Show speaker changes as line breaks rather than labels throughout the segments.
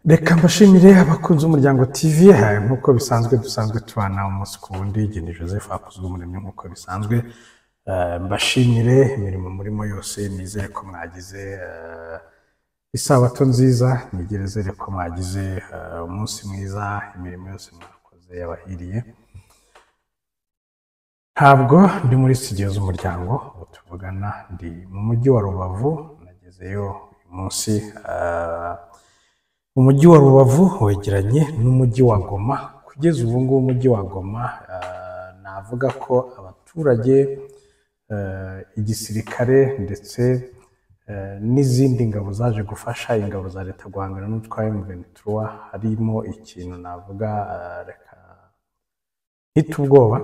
Reka mbashimire abakunzi umuryango TV nkuko bisanzwe dusanzwe tubana umunsi ku wundi Geni Joseph akuzwe umuremyi nkuko bisanzwe mbashimire imirimo murimo yose nizere ko mwagize isabato nziza nigerezere ko mwagize umunsi mwiza imirimo yose mwakoze yabahiriye ntabwo ndi muri studio z'umuryango tuvugana ndi mu mujyi wa Rubavu nagezeyo uyu munsi umujyi wa Rubavu wegeranye n'umujyi wa Goma kugeza ubu ngubu umujyi wa Goma navuga ko abaturage igisirikare ndetse n'izindi ngabo zaje gufasha ingabo za leta guhangana n'utwa M23 harimo ikintu navuga reka ubwoba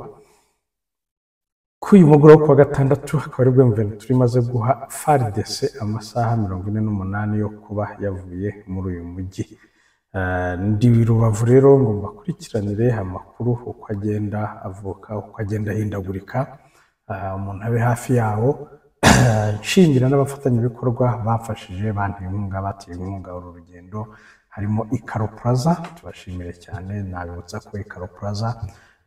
kuyu mugoroba wa gatandatu akaba ari bwo M23 imaze guha FARDC amasaha 48 yo kuba yavuye muri uyu mujyi ndi Rubavu rero ngo mbakurikiranire amakuru uko agenda avuka uko agenda ahindagurika umuntu abe hafi yawo nshimira n'abafatanyabikorwa bafashije banteye inkunga bateye inkunga uru rugendo harimo Ikaro Plaza tubashimire cyane nabibutsa ko Ikaro Plaza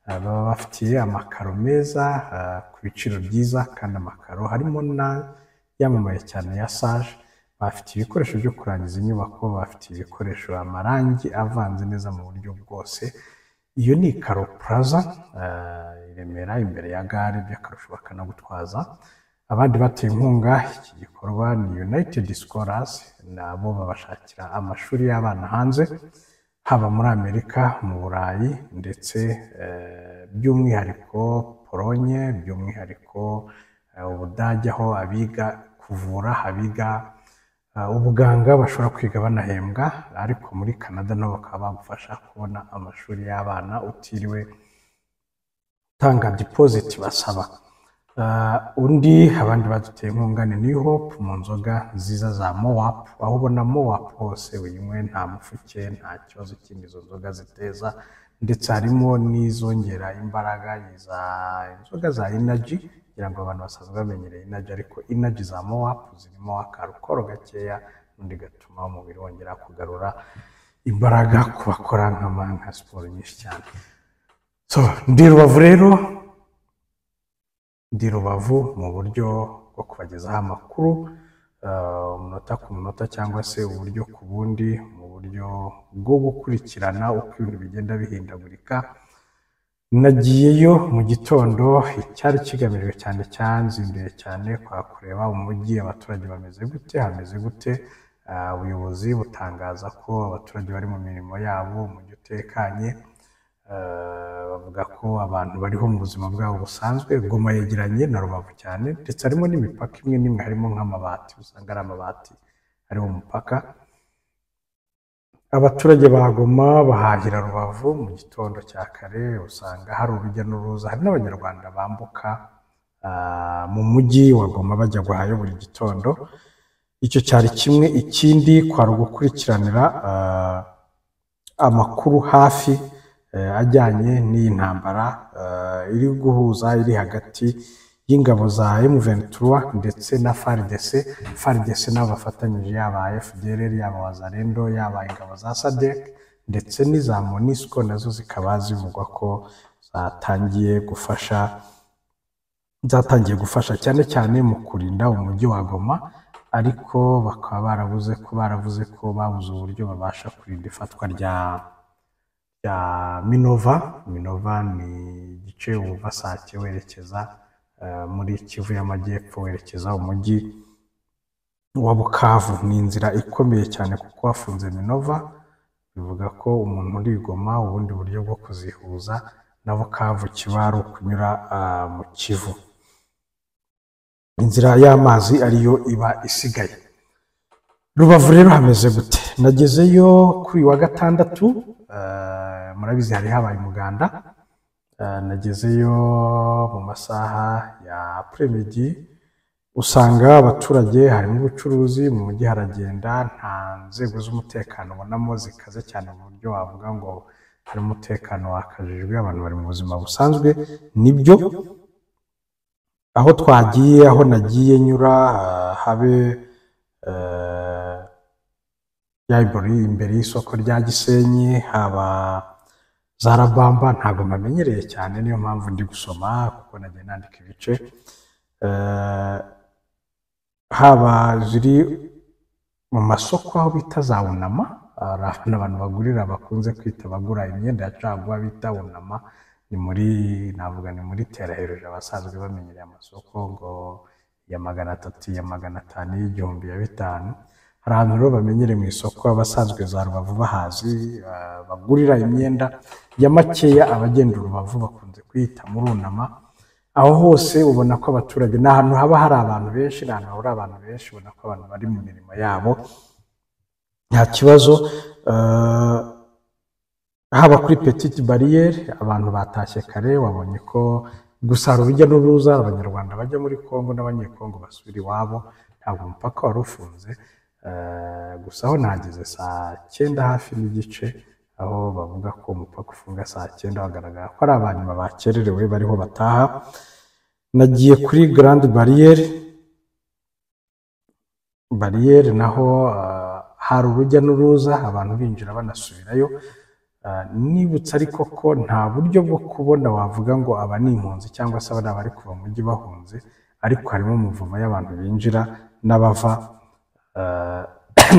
baba bafitiye amakaro meza ku biciro byiza kandi amakaro harimo na yamamaye cyane ya Sage bafite ibikoresho byo kurangiza inyubako bafite ibikoresho amarangi avanze neza mu buryo bwose iyo ni Ikaro Plaza iremera imbere ya gare by'akarusho bakanagutwaza abandi bateye inkunga iki gikorwa ni United Scholars nabo babashakira amashuri y'abana hanze haba muri Amerika mu Burayi ndetse by'umwihariko Polonye by'umwihariko Ubudage aho abiga kuvura abiga ubuganga bashobora kwiga banahembwa ariko muri Canada nabo bakaba bagufasha kubona amashuri y'abana utiriwe tanga deposit basaba undi abandi baduteye inkunga ni New Hope mu nzoga nziza za Moap aho ubona Moap hose uyinywe nta mufuke nta kibazo kindi izo nzoga ziteza ndetse harimo n'izongera imbaraga za inzoga za energy kugira ngo abantu basanzwe bamenyereye energy ariko energy za Moap zirimo akarukoro gakeya n'undi gatuma umubiri wongera kugarura imbaraga ku bakora nka siporo nyinshi cyane so ndi Rubavu rero ndi Rubavu mu buryo bwo kubagezaho amakuru umunota ku munota cyangwa se uburyo ku bundi mu buryo bwo gukurikirana uko ibintu bigenda bihindagurika nagiyeyo mu gitondo icyari kigamijwe cyane cyanzinduye cyane kwa kureba umujyi abaturage bameze gute hameze gute ubuyobozi butangaza ko abaturage bari mu mirimo yabo umujyi utekanye bavuga ko abantu bariho mu buzima bwabo busanzwe Goma yegeranye na Rubavu cyane ndetse harimo n'imipaka imwe n'imwe harimo nk'amabati usanga ari amabati ari mu mupaka abaturage ba Goma bahahira Rubavu mu gitondo cya kare usanga hari urujya n'uruza hari n'abanyarwanda bambuka mu mujyi wa Goma bajya guhayo buri gitondo icyo cyari kimwe ikindi kwari gukurikiranira amakuru hafi ajyanye n'iyi ntambara iri guhuza iri hagati y'ingabo za M23 ndetse na FARDC nabo bafatanyije yaba FDLR yaba Wazalendo yaba ingabo za SADC ndetse n'iza MONUSCO nazo zikaba zivugwa ko zatangiye gufasha cyane cyane mu kurinda umujyi wa Goma ariko bakaba baravuze ko babuze uburyo babasha kurinda ifatwa rya Minova ni igice uva Sake werekeza muri Kivu y'Amajyepfo werekeza umujyi wa Bukavu ni inzira ikomeye cyane kuko wafunze Minova bivuga ko umuntu uri Goma ubundi buryo bwo kuzihuza na Bukavu kiba ari ukunyura mu Kivu inzira y'amazi ariyo iba isigaye Rubavu rero hameze gute nagezeyo kuri wa gatandatu murabizi hari habaye umuganda nagezeyo mu masaha ya après-midi usanga abaturage harimo ubucuruzi mu mujyi haragenda nta nzego z'umutekano ubonamo zikaze cyane mu buryo wavuga ngo hari umutekano wakajijwe abantu bari mu buzima busanzwe nibyo aho twagiye aho nagiye nyura habe Yaibori imbere y'isoko rya Gisenyi, haba Zarabamba ntabwo mbamenyereye cyane, niyo mpamvu ndi gusoma kuko nagiye nandika ibice. Haba ziri mu masoko aho bita za Unama, abantu bagurira bakunze kwita bagura imyenda ya caguwa bita Unama, ni muri Terahereje abasanzwe bamenyereye amasoko ngo ya 300, ya 500, y'igihumbi, ya 500. Hari ahantu rero bamenyereye mu isoko abasanzwe za Rubavu bahazi, bagurira imyenda ya makeya, abagenda Rubavu bakunze kwita muri Unama. Aho hose ubona ko abaturage n'ahantu haba hari abantu benshi, n'ahantu hahora abantu benshi, ubona ko abantu bari mu mirimo yabo nta kibazo. Haba kuri Petite Barriere abantu batashye kare, wabonye ko gusa urujya n'uruza abanyarwanda bajya muri Kongo n'abanyekongo basubira iwabo, ntabwo umupaka wari ufunze. Gusa aho nageze saa 9 hafi n'igice, aho bavuga ko umupaka ufunga saa 9, bagaragara ko ari abantu bakererewe bariho bataha. Nagiye kuri Grande Barriere naho hari urujya n'uruza, abantu binjira banasubirayo. Nibutse ariko ko nta buryo bwo kubona wavuga ngo aba ni impunzi cyangwa se abana bari kuva mu mujyi bahunze, ariko harimo umuvumo y'abantu binjira n'abava.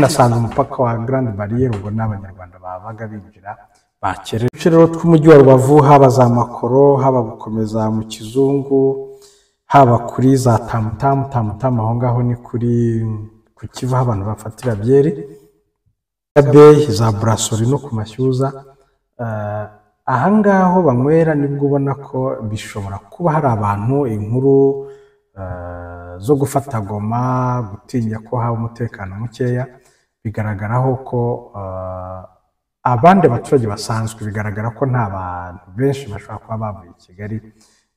Nasanze umupaka wa Grande Barriere ubwo n'abanyarwanda babaga binjira bakerewe. Rero tw'umujyi wa Rubavu, haba za Makoro, haba gukomeza mu Kizungu, haba kuri za Tamutamu, aho ngaho ni kuri ku Kivu aho abantu bafatira byeri, za Brasserie no ku Mashyuza. Aha ngaho banywera nibwo ubona ko bishobora kuba hari abantu inkuru zo gufata Goma, gutinya ko haba umutekano mukeya. Bigaragaraho ko abandi baturage basanzwe, bigaragara ko nta bantu benshi bashobora kuba bavuye i Kigali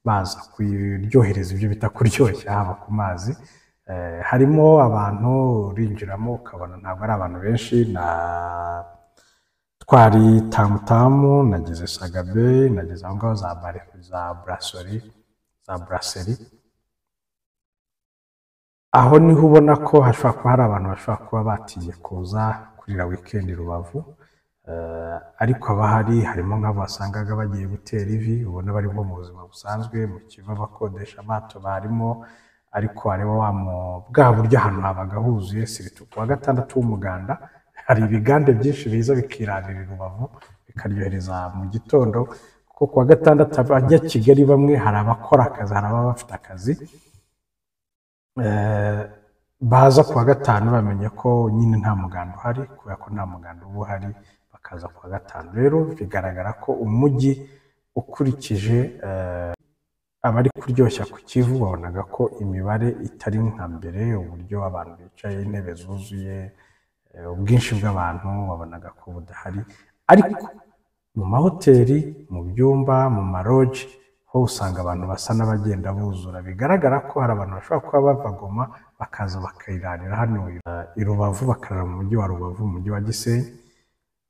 baza kuryohereza ibyo bita kuryoshya haba ku mazi. Harimo abantu urinjiramo ukabona ntabwo ari abantu benshi. Twari Tamutamu, nageze Sagabe, nageze aho ngaho za Brasserie. Aho niho ubona ko hashobora kuba hari abantu bashobora kuba batinye kuza kurira weekend Rubavu. Ariko abahari harimo nk'abo wasangaga bagiye gutera ivi, ubona bari mu buzima busanzwe mu Kivu bakodesha amato barimo. Ariko hariho bwa buryo ahantu habaga huzuye, siritu kuwa gatandatu w'umuganda hari ibigande byinshi biza bikirarira Rubavu bikaryohereza mu gitondo, kuko kuwa gatandatu abajya Kigali bamwe hari abakora akazi, hari ababa bafite akazi, baza kuwa gatanu bamenye ko nyine nta muganda uhari, kubera ko nta muganda uba uhari bakaza kuwa gatanu. Rero bigaragara ko umujyi ukurikije abari kuryoshya ku Kivu babonaga ko imibare itari nka mbere, uburyo abantu bicaye, intebe zuzuye, ubwinshi bw'abantu wabonaga ko budahari. Ariko mu mahoteli, mu byumba, mu maroji ho usanga abantu basa n'abagenda buzura. Bigaragara ko hari abantu bashobora kuba bava Goma bakaza bakirarira hano i Rubavu, bakarara mu mujyi wa Rubavu, mu mujyi wa Gisenyi,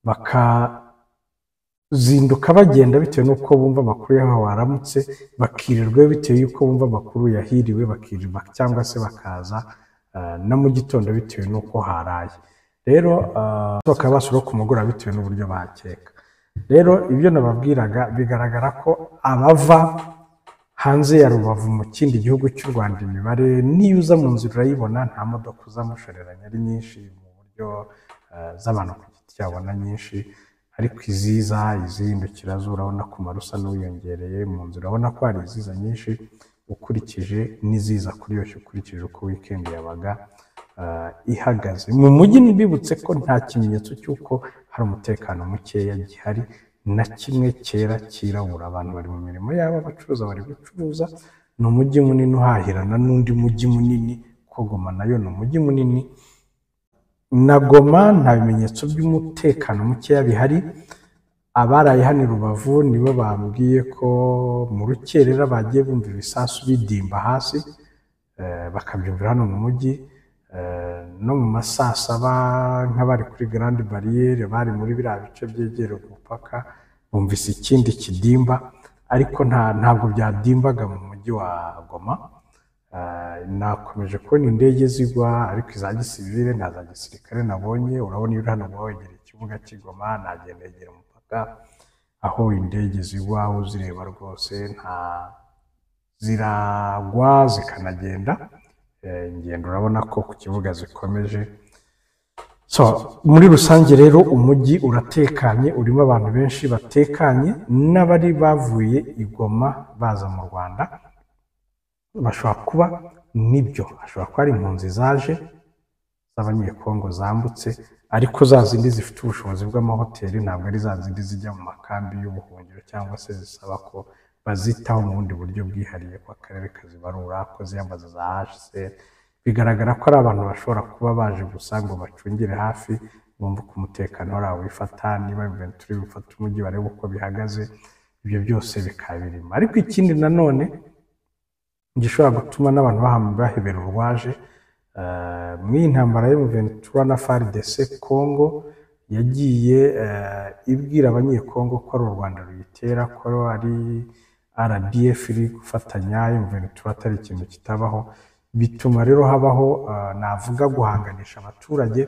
bakazinduka bagenda bitewe n'uko bumva amakuru y'aho waramutse, bakirirwa bitewe y'uko bumva amakuru yahiriwe, bakirirwa cyangwa se bakaza no mu gitondo bitewe n'uko haraye. Rero bakaba basura ku mugoroba bitewe n'uburyo bakeka. Rero ibyo nababwiraga bigaragara ko abava hanze ya Rubavu mu kindi gihugu cy'u Rwanda, imibare niyo uza mu nzira urayibona, nta modoka uzamushoreranya ari nyinshi mu buryo z'abantu ku giti cyabona nyinshi. Ariko izihindukira zo urabona ko marusa n'uwiyongereye mu nzira, urabona ko hari iziza nyinshi ukurikije n'iziza kuryoshya, ukurikije uko weekend yabaga ihagaze. Mu mujyi nibibutse ko nta kimenyetso cy'uko hari umutekano mukeya gihari na kimwe cyera kirabura. Abantu bari mu mirimo yabo, abacuruza bari gucuruza. Ni umujyi munini uhahirana n'undi mujyi munini, ko Goma nayo ni umujyi munini. Na Goma nta bimenyetso by'umutekano mukeya bihari. Abaraye hano i Rubavu nibo bambwiye ko mu rukerera bagiye bumva ibisasu bidimba hasi, bakabyumvira hano mu mujyi. No mu masaa 7 nk'abari kuri Grande Barriere bari muri biriya bice byegereye umupaka, bumvise ikindi kidimba, ariko ntabwo byadimbaga mu mujyi wa Goma. nakomeje kubona indege zigwa ariko iza gisivile nta za gisirikare nabonye. Urabona iyo hano wegereye ikibuga cy'Igoma, nagenda yegera umupaka aho indege zigwa uzireba rwose nta ziragwa zikanagenda. Ingendo urabona ko ku kibuga zikomeje. So muri rusange rero umujyi uratekanye, urimo abantu benshi batekanye, n'abari bavuye Igoma baza mu Rwanda bashobora kuba nibyo, ashobora kuba ari impunzi zaje z'abanyekongo zambutse, ariko za zindi zifite ubushobozi bw'amahoteli, ntabwo ari za zindi zijya mu makambi y'ubuhungiro cyangwa se zisaba ko bazitaho mu bundi buryo bwihariye ko akarere kazibarura, ko ziyambaza za HCR. Bigaragara ko ari abantu bashobora kuba baje gusa ngo bacungire hafi, bumva ko umutekano wari wifata, niba turi bufata umujyi barebe uko bihagaze, ibyo byose bikaba birimo. Ariko ikindi nanone gishobora gutuma n'abantu bahebera urwaje, mu intambara yo Ventura na FARDC, Congo yagiye ibwira abanyekongo ko ari u Rwanda ruyitera, ko ari RDF iri gufatanya Ventura, atari ikintu kitabaho. Bituma rero habaho navuga guhanganisha abaturage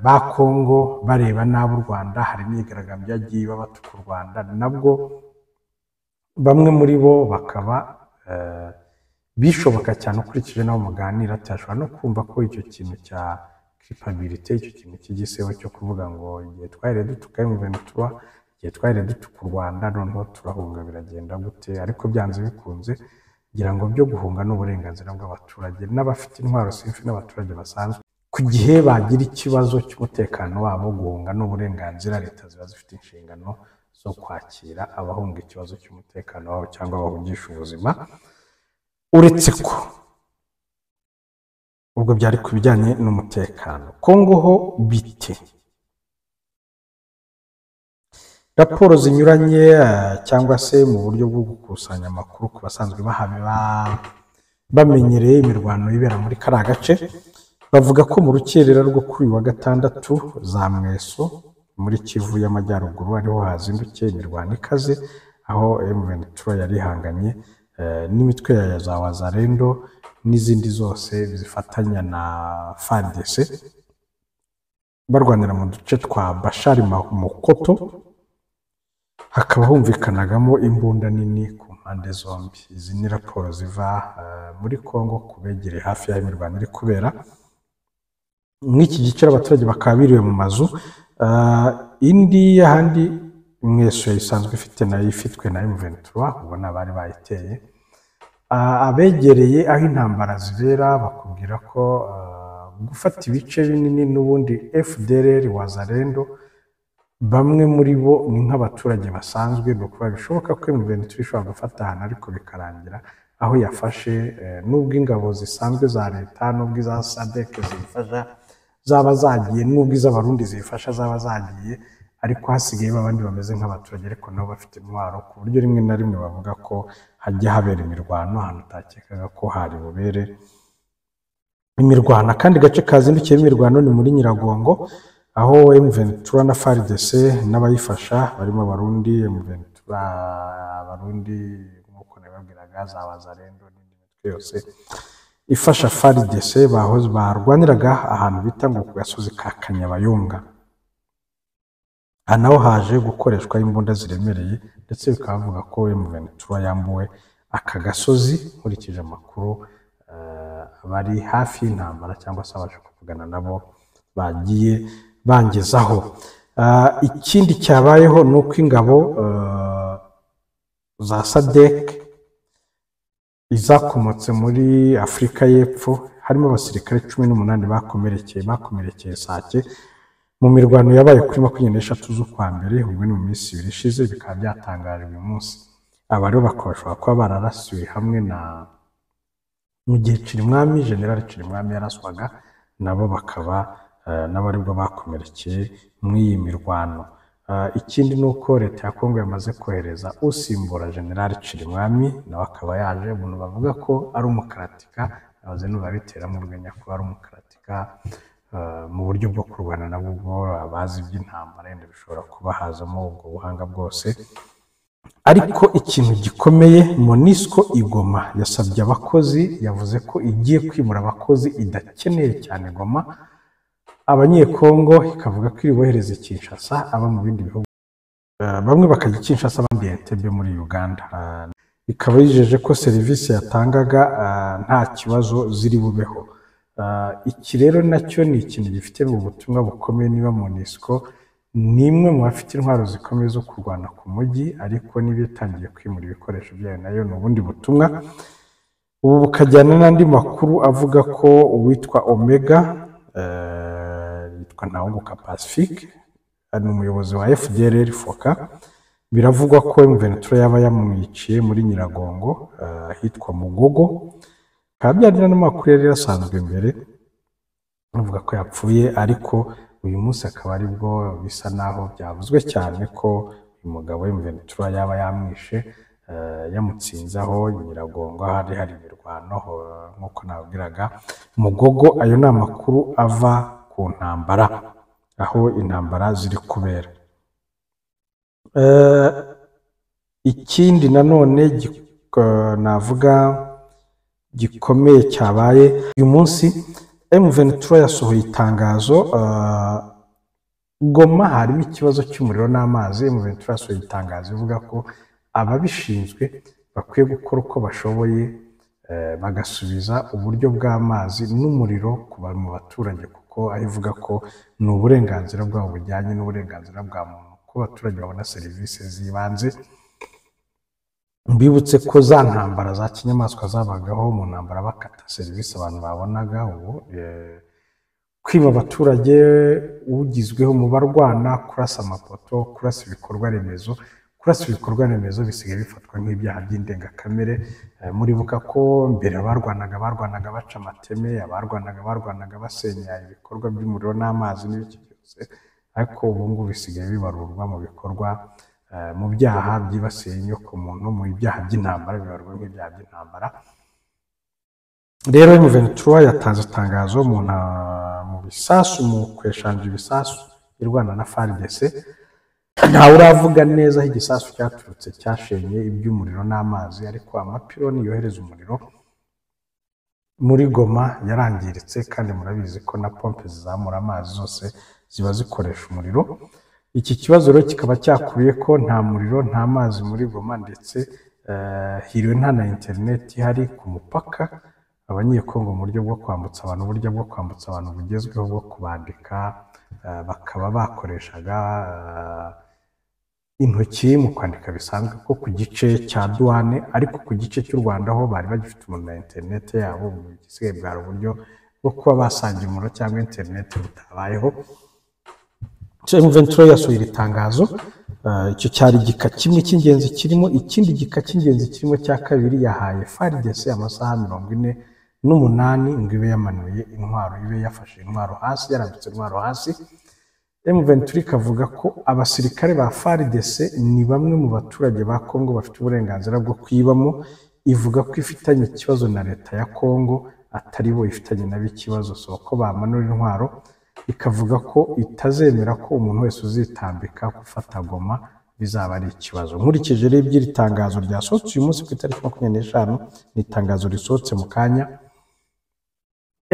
ba Congo bareba nabi u Rwanda. Hari imyigaragambyo yagiye babatuka u Rwanda, nabwo bamwe muri bo bakaba bishoboka cyane ukurikije nabo muganira, cyashobora no kumva ko icyo kintu cya culpability, icyo kintu cy'igisebo cyo kuvuga ngo igihe twahire dutuka Ventura, igihe twahire dutuka u Rwanda, noneho turahunga biragenda gute. Ariko byanze bikunze ngira ngo byo guhunga n'uburenganzira bw'abaturage n'abafite intwaro simfi n'abaturage basanzwe. Ku gihe bagira ikibazo cy'umutekano wabo, guhunga n'uburenganzira, leta ziba zifite inshingano zo kwakira abahunga ikibazo cy'umutekano wabo cyangwa bahungisha ubuzima. Uretse ko ubwo byari ku bijyanye n'umutekano. Kongo ho bite? Raporo zinyuranye cyangwa se mu buryo bwo gukusanya amakuru ku basanzwe bamenyereye imirwano ibera muri kariya gace, bavuga ko mu rukerera rwo kuri wa gatandatu za Mweso muri Kivu y'Amajyaruguru ariho hazindukiye imirwano ikaze, aho Ventura yari ihanganye n'imitwe ya za Wazalendo n'izindi zose zifatanya na FARDC barwanira mu duce twa Bashari Mokoto. Hakaba humvikanagamo imbunda nini ku mpande zombi. Izi ni raporo ziva muri Congo kubegereye hafi y'aho imirwano iri kubera. Mw'iki gice abaturage bakaba biriwe mu mazu. Indi y'ahandi Mweso isanzwe ifitwe na Ventura, ubona bari bayiteye. Abegereye aho intambara zibera bakubwira ko gufata ibice binini n'ubundi FDLR Wazalendo bamwe muri bo ni nk'abaturage basanzwe, no kuba bishoboka ko Ventura ishobora gufata ahantu ariko bikarangira aho yafashe, nubwo ingabo zisanzwe za leta, nubwo iza SADC zifasha zaba zagiye, nubwo iz'abarundi zifasha zaba zagiye, ariko hasigaye abandi bameze nk'abaturage ariko nabo bafite intwaro, ku buryo rimwe na rimwe bavuga ko hajya habera imirwano ahantu utakekaga ko hari bubere imirwano. Kandi gace kazindukiye imirwano ni muri Nyiragongo, aho Ventura na FARDC n'abayifasha barimo Abarundi, Abarundi nk'uko nababwiraga, za Wazalendo n'indi mitwe yose ifasha FARDC barwaniraga ahantu bita ngo ku gasozi ka Kanyabayonga. Naho haje gukoreshwa imbunda ziremereye, ndetse bikavuga ko Ventura yambuwe aka gasozi. Nkurikije amakuru bari hafi y'intambara cyangwa se abaje kuvugana nabo bagiye bangezaho. Ikindi cyabayeho ni uko ingabo za SADC izakomotse muri Afurika y'Epfo, harimo abasirikare 18 bakomerekeye Sake mu mirwano yabaye kuri 23 z'ukwa mbere, ubwo ni mu minsi 2 ishize. Bikaba byatangajwe uyu munsi. Aba rero bakabashobora kuba bararasiwe hamwe na mu gihe Cirimwami, General Cirimwami yaraswaga, nabo bakaba n'abaribwo bakomerekeye mu iyi mirwano. Ikindi ni uko leta ya Kongo yamaze kohereza usimbura General Cirimwami, nawe akaba yaje. Umuntu bavuga ko ari umukaratika, abaze n'ubabiteramo urwenya ko ari umukaratika mu buryo bwo kurwana nabo, abazi iby'intambara yenda bishobora kuba hazamo ubwo buhanga bwose. ariko ikintu gikomeye MONUSCO Goma yasabye abakozi, yavuze ko igiye kwimura abakozi idakeneye cyane Goma, abanyekongo ikavuga ko iri bohereze Kinshasa, aba mu bindi bihugu bamwe bakajya Kinshasa abandi Entebbe muri Uganda. Ikaba yijeje ko serivisi yatangaga nta kibazo ziri bubeho. Iki rero nacyo ni ikintu gifite ubutumwa bukomeye, niba MONUSCO nimwe mu bafite intwaro zikomeye zo kurwana ku mujyi, ariko nibitangiye kwimura ibikoresho byayo nayo ni ubundi butumwa. Ubu bukajyana n'andi makuru avuga ko uwitwa Omega yitwa Ntawunguka Pacifique, ni umuyobozi wa FDLR Foka, biravugwa ko M23 yaba yamwiciye muri Nyiragongo hitwa Mugogo. Kandi byari n'amakuru yari yasanzwe mbere bavuga ko yapfuye, ariko uyu munsi akaba ari bwo bisa naho byavuzwe cyane ko uyu mugabo M23 yaba yamwishe, yamutsinzaho Nyiragongo hari imirwano nk'uko nabwiraga Mugogo. Ayo ni amakuru ava ku ntambara, aho intambara ziri kubera. Ikindi nanone navuga gikomeye cyabaye uyu munsi, M23 yasohoye itangazo. Goma harimo ikibazo cy'umuriro n'amazi. M23 yasohoye itangazo ivuga ko ababishinzwe bakwiye gukora uko bashoboye bagasubiza uburyo bw'amazi n'umuriro mu baturage, kuko ivuga ko ni uburenganzira bwabo bujyanye n'uburenganzira bwa muntu ko abaturage babona serivisi zibanze. Mbibutse ko za ntambara za kinyamaswa zabagaho mu ntambara bakata serivisi abantu babonaga. Ubu kwiba abaturage ugizweho mu barwana, kurasa amapoto, kurasa ibikorwa remezo. Kurasa ibikorwa remezo bisigaye bifatwa nk'ibyaha by'indengakamere. Muribuka ko mbere barwanaga baca amateme, abarwanaga basenya ibikorwa by'umuriro n'amazi n'ibiki byose, ariko ubu ngubu bisigaye bibarurwa mu bikorwa mu byaha byibasiye inyokomuntu, mu byaha by'intambara bibarurwa nk'ibyaha by'intambara. Rero M23 yatanze itangazo mu bisasu, mu kweshanja ibisasu irwana na FARDC. Ntawe uravuga neza aho igisasu cyaturutse cyashenye iby'umuriro n'amazi, ariko amapironi yohereza umuriro muri Goma yarangiritse, kandi murabizi ko na pompe zizamura amazi zose ziba zikoresha umuriro. Iki kibazo rero kikaba cyakuruye ko nta muriro nta mazi muri Goma, ndetse hiriwe nta na internet ihari ku mupaka. Abanyekongo mu buryo bwo kwambutsa abantu bugezweho bwo kubandika, bakaba bakoreshaga intoki mu kwandika bisanzwe ko ku gice cya douane, ariko ku gice cy'u Rwanda ho bari bagifite umuntu na internet yabo. Igisigaye bwari uburyo bwo kuba basangira umuriro cyangwa internet butabayeho. M23 yasohoye itangazo, icyo cyari igika kimwe cy'ingenzi kirimo. Ikindi gika cy'ingenzi kirimo cya kabiri, yahaye FARDC amasaha 48 ngo ibe yamanuye intwaro, ibe yafashe intwaro hasi, yarambitse intwaro hasi. M23 ikavuga ko abasirikare ba FARDC ni bamwe mu baturage ba Kongo bafite uburenganzira bwo kwibamo. Ivuga ko ifitanye ikibazo na leta ya Kongo, atari bo ifitanye nabo ikibazo, so ko bamanura intwaro. Ikavuga ko itazemera ko umuntu wese uzitambika gufata Goma bizaba ari ikibazo. Nkurikije rero iby'iri tangazo ryasohotse uyu munsi ku itariki 25, ni itangazo risohotse mu kanya.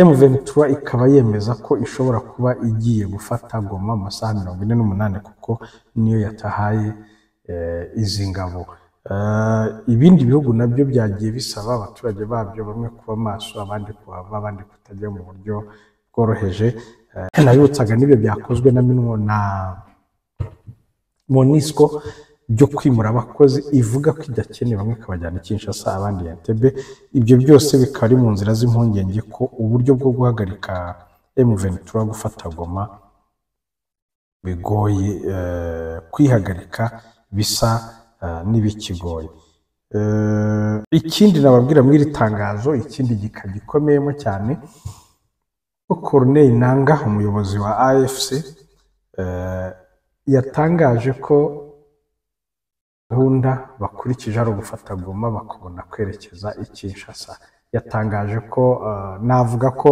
M23 ikaba yemeza ko ishobora kuba igiye gufata Goma mu masaha 48, kuko niyo yatahaye izi ngabo. Ibindi bihugu nabyo byagiye bisaba abaturage babyo bamwe kuba maso, abandi kuhava, abandi kutajya mu buryo bworoheje. Nabibutsaga n'ibyo byakozwe na MONUSCO byo kwimura abakozi, ivuga ko idakeneye, bamwe ikabajyana Kinshasa abandi Entebbe. Ibyo byose bikaba ari mu nzira z'impungenge ko uburyo bwo guhagarika M23 gufata Goma bigoye kwihagarika, bisa n'ibikigoye. Ikindi nababwira muri iri tangazo, ikindi gika gikomeyemo cyane, ko Corneille Nangaa, umuyobozi wa AFC, yatangaje ko gahunda bakurikije ari ugufata Goma bakabona kwerekeza i Kinshasa. Yatangaje ko navuga ko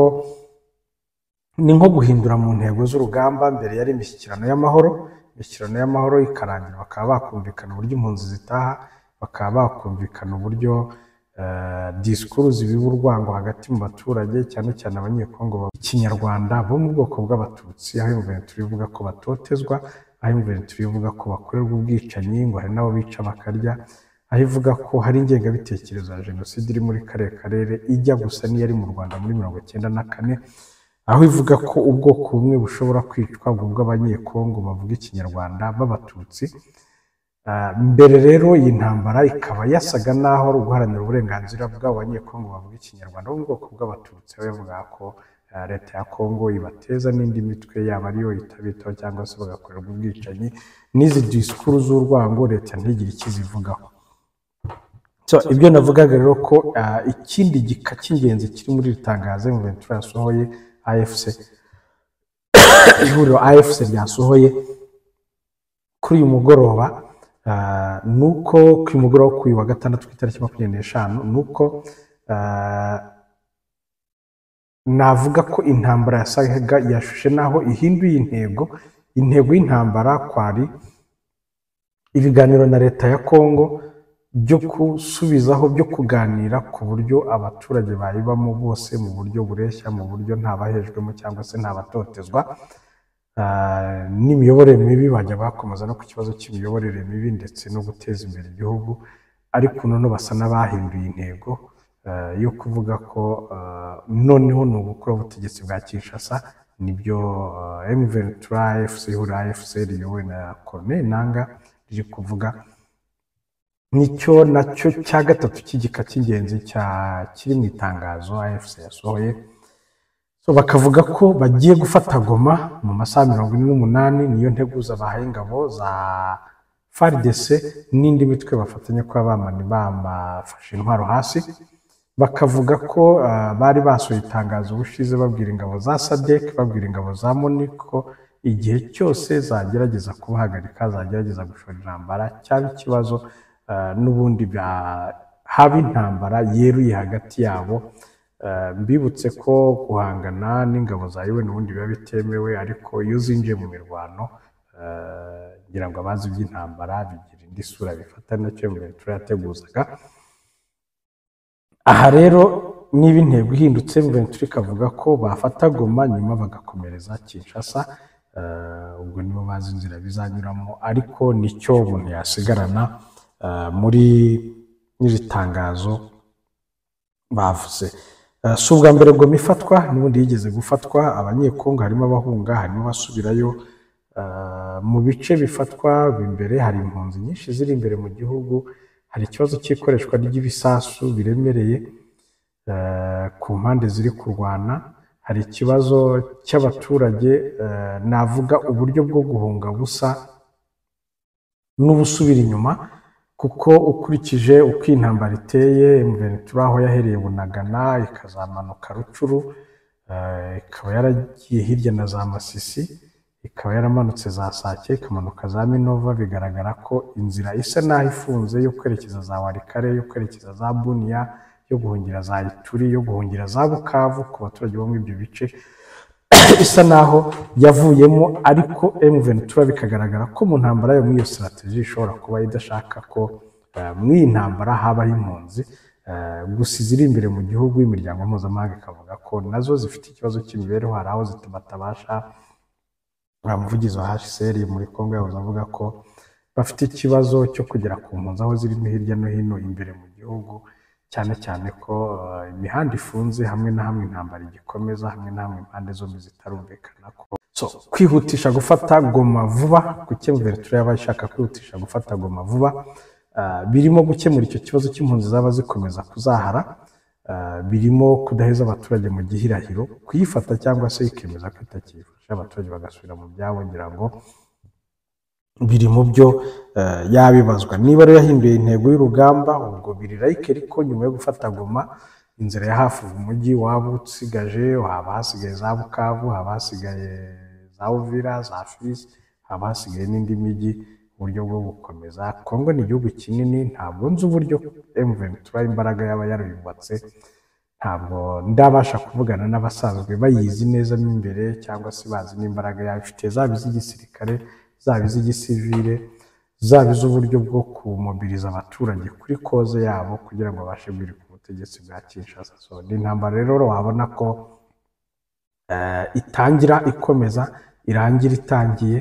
ni nko guhindura mu ntego z'urugamba. Mbere yari imishyikirano y'amahoro, imishyikirano y'amahoro ikarangira bakaba bakumvikana uburyo impunzi zitaha, bakaba bakumvikana uburyo disikuru zibiba urwango hagati mu baturage cyane cyane abanyekongo b'ikinyarwanda bo mu bwoko bw'abatutsi, aho M23 ivuga ko batotezwa, aho M23 ivuga ko bakorerwa ubwicanyi, ngo hari n'abo bica bakarya, aho ivuga ko hari ingengabitekerezo ya jenoside iri muri kariya karere ijya gusa n'iyari mu Rwanda muri 1994, aho ivuga ko ubwoko bumwe bushobora kwicwa bw'abanyekongo bavuga ikinyarwanda b'abatutsi. Mbere rero iyi ntambara ikaba yasaga naho ari uguharanira uburenganzira bw'abo banyekongo bavuga ikinyarwanda bo mu bwoko bw'abatutsi, aho bavuga ko leta ya Kongo ibateza n'indi mitwe yaba ariyo itabitaho cyangwa se bagakorerwa ubwicanyi, n'izi disikuru z'urwango leta ntigire ikizivugaho. Ibyo navugaga rero ko ikindi gika cy'ingenzi kiri muri iri tangazo M23 yasohoye, AFC ihuriro AFC ryasohoye kuri uyu mugoroba, nuko ku mugoroba ku wa gatandatu ku itariki 25 nuko navuga ko intambara yasaga yashushe naho ihinduye intego y'intambara kwari ibiganiro na leta ya Kongo byo kusubizaho, byo kuganira ku buryo abaturage bayibamo bose mu buryo bureshya, mu buryo ntabahejwemo cyangwa se ntabatotezwa, n'imiyoborere mibi bajya bakomeza no ku kibazo cy'imiyoborere mibi ndetse no guteza imbere igihugu. Ariko none basa n'abahinduye intego yo kuvuga ko noneho ni ugukora ubutegetsi bwa Kinshasa. Nibyo M23 AFC ihuriro AFC riyobowe na Corneille Nangaa riri kuvuga. Nicyo nacyo cya gatatu cy'igika cy'ingenzi kiri mu itangazo AFC yasohoye. Bakavuga ko bagiye gufata Goma mu masaha 48, niyo nteguza bahaye ingabo za FARDC n'indi mitwe bafatanya kuba bamafashe intwaro hasi. Bakavuga ko bari basohoye itangazo ubushize babwira ingabo za SADC, babwira ingabo za MONUSCO igihe cyose zagerageza kubahagarika, zagerageza gushora intambara, cyaba ikibazo n'ubundi haba intambara yeruye hagati yabo. Mbibutse ko guhangana n'ingabo za UN ubundi biba bitemewe, ariko iyo zinjiye mu mirwano ngira ngo abazi by'intambara bigira indi sura bifata, nacyo M23 yateguzaga. Aha rero niba intego ihindutse, M23 ikavuga ko bafata Goma nyuma bagakomereza Kinshasa, ubwo nibo bazi inzira bizanyuramo, ariko nicyo umuntu yasigarana muri iri tangazo bavuze. Si ubwa mbere Goma ifatwa, n'ubundi yigeze gufatwa, abanyekongo harimo abahunga, harimo abasubirayo. Mu bice bifatwa imbere hari impunzi nyinshi ziri imbere mu gihugu, hari ikibazo cy'ikoreshwa ry'ibisasu biremereye ku mpande ziri kurwana, hari ikibazo cy'abaturage, navuga uburyo bwo guhunga busa n'ubusubira inyuma, kuko ukurikije uko intambara iteye, M23 aho yahereye Bunagana ikazamanuka Rucuru, ikaba yaragiye hirya na za Masisi, ikaba yaramanutse za Sake, ikamanuka za Minova, bigaragara ko inzira isa naho ifunze yo kwerekeza za Walikale, yo kwerekeza za Bunia, yo guhungira za Ituri, yo guhungira za Bukavu ku baturage bo muri ibyo bice isa naho yavuyemo. Ariko M23 bikagaragara ko mu ntambara yo muri iyo strategy ishobora kuba idashaka ko mu iyi ntambara habaho impunzi, gusa ziri imbere mu gihugu. Imiryango mpuzamahanga ikavuga ko nazo zifite ikibazo cy'imibereho, hari aho batabasha. Umuvugizi wa HCR muri Kongo yavuze avuga ko bafite ikibazo cyo kugera ku mpunzi aho zirimo hirya no hino imbere mu gihugu, cyane cyane ko imihanda ifunze, hamwe na hamwe intambara igikomeza, hamwe na hamwe impande zombi zitarumvikana ko kwihutisha gufata Goma vuba, kuko M23 yaba ishaka kwihutisha gufata Goma vuba, birimo gukemura icyo kibazo cy'impunzi zaba zikomeza kuzahara, birimo kudaheza abaturage mu gihirahiro, kuyifata cyangwa se ikemeza ko itakifasha abaturage bagasubira mu byabo. Ngira ngo biri mu byo yabibazwa. Niba rero yahinduye intego y'urugamba, ubwo biri like ariko nyuma yo gufata Goma, inzira ya hafi umujyi waba usigaje, haba hasigaye za Bukavu, haba hasigaye za Uvira, za Fizi, haba hasigaye n'indi mijyi. Uburyo bwo gukomeza Kongo ni igihugu kinini, ntabwo nzi uburyo M23 imbaraga yaba yarayubatse, ntabwo ndabasha kuvugana n'abasanzwe bayizi neza n'imbere cyangwa se bazi n'imbaraga yabifite, zaba iz'igisirikare zaba iz'igisivile zaba iz'uburyo bwo kumobiriza abaturage kuri koze yabo kugira ngo babashe guhirika ubutegetsi bwa Kinshasa. So ni intambara rero wabona ko itangira ikomeza irangira itangiye.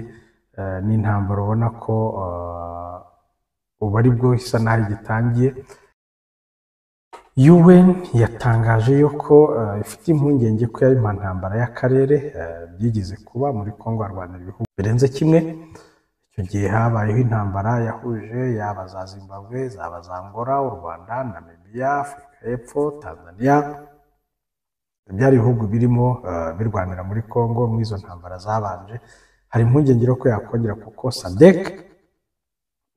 Ni intambara ubona ko ubu ari bwo isa naho igitangiye. UN yatangaje yuko ifite impungenge ko yari intambara y'akarere byigeze kuba muri Kongo harwanira ibihugu birenze kimwe. Icyo gihe habayeho intambara yahuje yaba za Zimbabwe, zaba za Angola, u Rwanda, Namibia, Afurika y'Epfo, Tanzania. Byari ibihugu birimo birwanira muri Kongo muri izo ntambara zabanje. Hari impungenge ko yakongera kuko SADC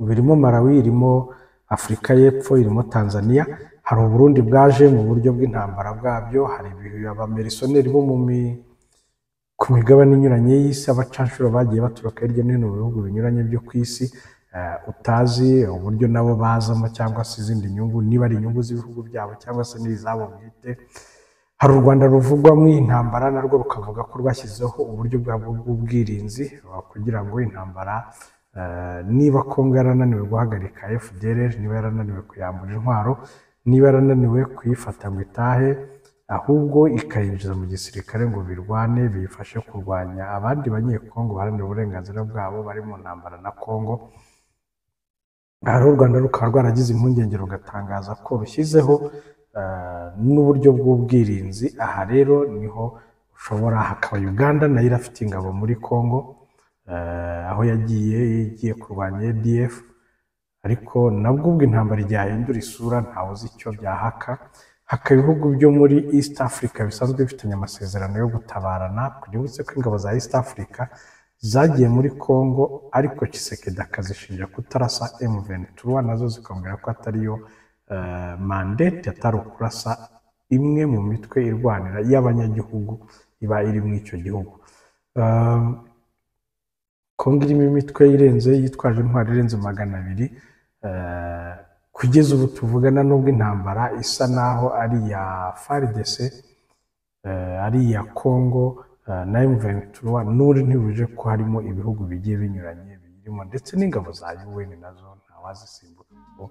birimo Malawi, irimo Afurika y'Epfo, irimo Tanzania. Hari Burundi bwaje mu buryo bw'intambara bwabyo. Hari abamerisoneri bo ku migabane inyuranye y'isi, abacanshuro bagiye baturuka hirya no hino mu bihugu binyuranye byo ku isi, utazi uburyo nabo bazamo cyangwa se izindi nyungu, niba ari inyungu z'ibihugu byabo cyangwa se n'izabo bwite. Hari u Rwanda ruvugwa mu intambara narwo rukavuga ko rwashyizeho uburyo bwabwo bw'ubwirinzi kugira ngo intambara niba Kongo yarananiwe guhagarika FDLR, niba yarananiwe kuyambura intwaro, niba yarananiwe kuyifata ngo itahe, ahubwo ikayinjiza mu gisirikare ngo birwane biyifashe kurwanya abandi banyekongo baharanira uburenganzira bwabo bari mu ntambara na Kongo. Hari u Rwanda rukaba rwaragize impungenge rugatangaza ko rushyizeho n'uburyo bw'ubwirinzi. Aha rero niho ushobora, hakaba Uganda nayo irafite ingabo muri Kongo, aho igiye kurwanya ADF, ariko nabwo ubwo intambara igihe yahindura isura ntawe uzi icyo byahaka. Hakaba ibihugu byo muri East Africa bisanzwe bifitanye amasezerano yo gutabarana, kugira ko ingabo za East Africa zagiye muri Kongo, ariko Tshisekedi akazishinja kutarasa M23, nazo zikongera ko atariyo mandate, atari ukurasa imwe mu mitwe irwanira y'abanyagihugu iba iri muri icyo gihugu. Kongo irimo imitwe irenze yitwaje intwaro irenze 200. Kugeza ubu tuvugana n'ubwo intambara isa naho ari iya FARDC, ari iya Kongo na M23, n'uri ntibuje ko harimo ibihugu bigiye binyuranye birimo ndetse n'ingabo za UN nazo ntawazisimbuka ngo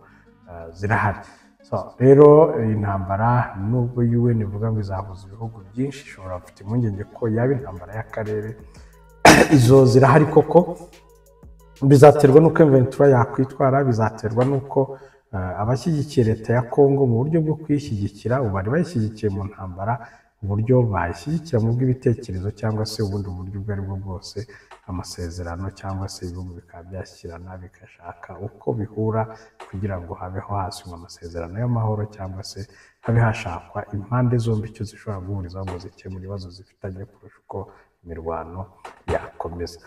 zirahari. So rero intambara nubwo UN ivuga ngo izahuza ibihugu byinshi, ishobora gufite impungenge ko yaba intambara y'akarere. Izo zirahari koko, bizaterwa n'uko M23 yakwitwara, bizaterwa n'uko abashyigikiye leta ya Kongo mu buryo bwo kuyishyigikira, ubu bari bayishyigikiye mu ntambara, uburyo bayishyigikira mu bw'ibitekerezo cyangwa se ubundi buryo ubwo ari bwo bwose, amasezerano cyangwa se ibihugu bikaba byashyikirana bigashaka uko bihura kugira ngo habeho hasinywa amasezerano y'amahoro, cyangwa se habe hashakwa impande zombi icyo zishobora guhurizaho ngo zikemure ibibazo zifitanye kurusha uko imirwano yakomeza.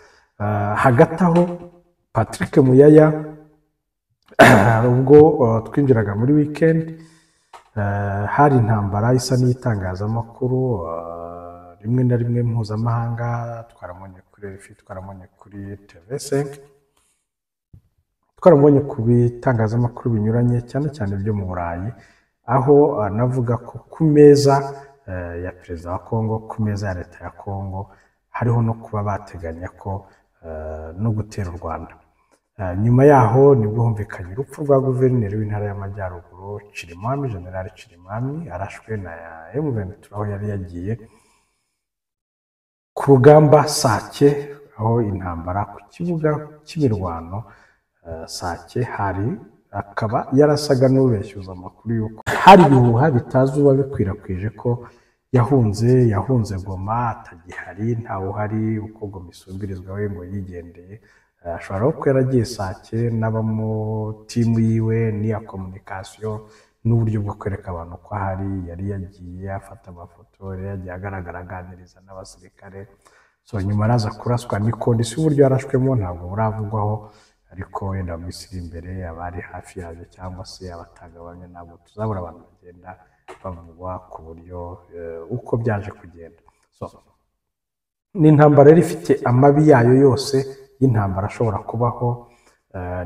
Hagati aho Patrick Muyaya ubwo twinjiraga muri weekend, hari intambara isa n'itangazamakuru rimwe na rimwe mpuzamahanga, twaramubonye kuri RFI, twaramubonye kuri TV5, twaramubonye ku bitangazamakuru binyuranye cyane cyane byo mu Burayi, aho navuga ko ku meza ya perezida wa Kongo, ku meza ya leta ya Kongo, hariho no kuba bateganya ko no gutera u Rwanda. Nyuma yaho nibwo humvikanye urupfu rwa guverineri w'intara y'Amajyaruguru Chirimwami, General Chirimwami, arashwe na M23 aho yari yagiye ku rugamba Sake, aho intambara ku kibuga cy'imirwano Sake hari, akaba yarasaga n'ubeshyuza amakuru yuko hari ibihuha bitazi uba bikwirakwije ko yahunze Goma, atagihari, ntawe uhari, uko Goma isumbirizwa we ngo yigendeye. Ashobora ko yaragiye Sake n'abamo timu yiwe n'iya communication n'uburyo bwo kwereka abantu ko ahari, yari yagiye afata amafoto, yari yagiye agaragara aganiriza n'abasirikare. So nyuma araza kuraswa, ni kondisiyo uburyo yarashwemo ntabwo buravugwaho, ariko wenda mu isi iri imbere abari hafi yaje cyangwa se abatagabanye ntabwo tuzabura abantu bagenda bavugwa ku buryo uko byaje kugenda. So ni intambara yari ifite amabi yayo yose y'intambara ashobora kubaho.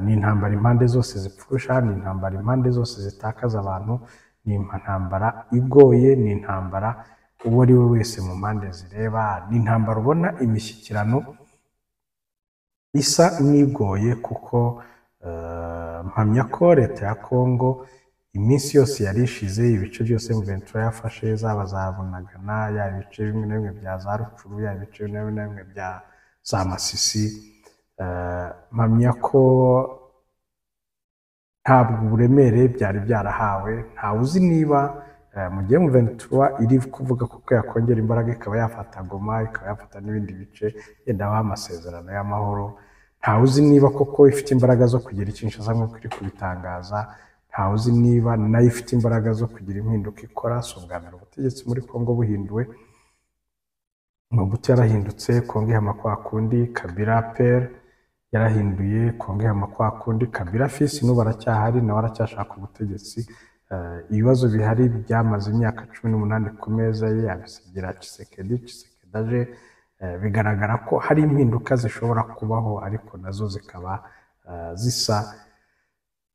Ni intambara impande zose zipfusha, ni intambara impande zose zitakaza abantu, ni intambara igoye, ni intambara uwo ari we wese mu mpande zireba, ni intambara ubona imishyikirano isa n'igoye kuko mpamya ko leta ya Kongo iminsi yose yari ishize ibice byose M23 yafashe zaba za Bunagana ya ibice bimwe na bimwe bya za Rucuru ya ibice bimwe na bimwe bya za Masisi mpamya ko ntabwo uburemere byari byarahawe ntawe uzi niba mu gihe M23 iri kuvuga kuko yakongera imbaraga ikaba yafata Goma ikaba yafata n'ibindi bice yenda baha amasezerano y'amahoro ntawe uzi niba koko ifite imbaraga zo kugira Kinshasa nk'uko iri kubitangaza ntawe uzi niba nayo ifite imbaraga zo kugira impinduka ikora si ubwa mbere ubutegetsi muri Kongo buhinduwe Mobutu yarahindutse Kongo ihama kwa kundi Kabila père yarahinduye Kongo ihama kwa kundi Kabila fils n'ubu aracyahari nawe aracyashaka ubutegetsi ibibazo bihari byamaze imyaka 18 ku meza ye abisigira Tshisekedi aje bigaragara ko hari impinduka zishobora kubaho ariko nazo zikaba zisa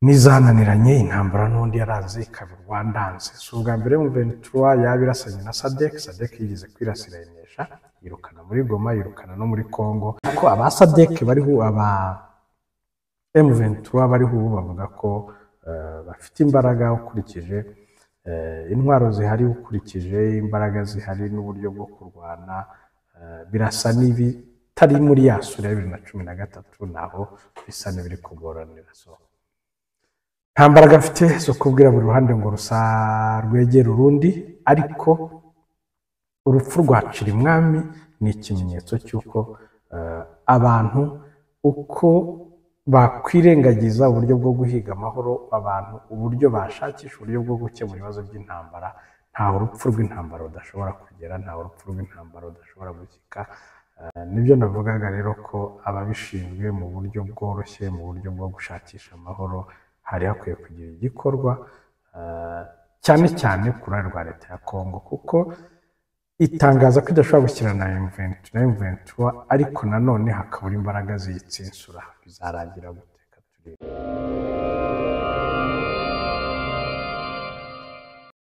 nizananiranye intambara n'undi yaraze ikaba Rwandanze si ubwa mbere M23 yabirasanye na SADC yigeze kwirasirenyesha yirukana muri Goma yirukana no muri Kongo ko aba SADC bariho aba M23 bariho bavuga ko bafite imbaraga ukurikije intwaro zihari ukurikije imbaraga zihari n'uburyo bwo kurwana birasa n'ibi tari muri yasura ya 2013 naho bisa n'ibiri kugoranira so nta mbaraga mfite zo kubwira buri ruhande ngo rusa rwegera urundi ariko urupfu rwa Cirimwami ni ikimenyetso cy'uko abantu uko bakwirengagiza uburyo bwo guhiga amahoro abantu uburyo bashakisha uburyo bwo gukemura ibibazo by'intambara nta urupfu rw'intambara udashobora kugera nta urupfu rw'intambara udashobora gushyika nibyo navugaga rero ko ababishinzwe mu buryo bworoshye mu buryo bwo gushakisha amahoro hari hakwiye kugira igikorwa cyane cyane kuri rwa leta ya Kongo kuko itangaza ko idashobora gushyirana na M23 ariko nanone hakabura imbaraga ziyitsensura bizarangira guteka turebe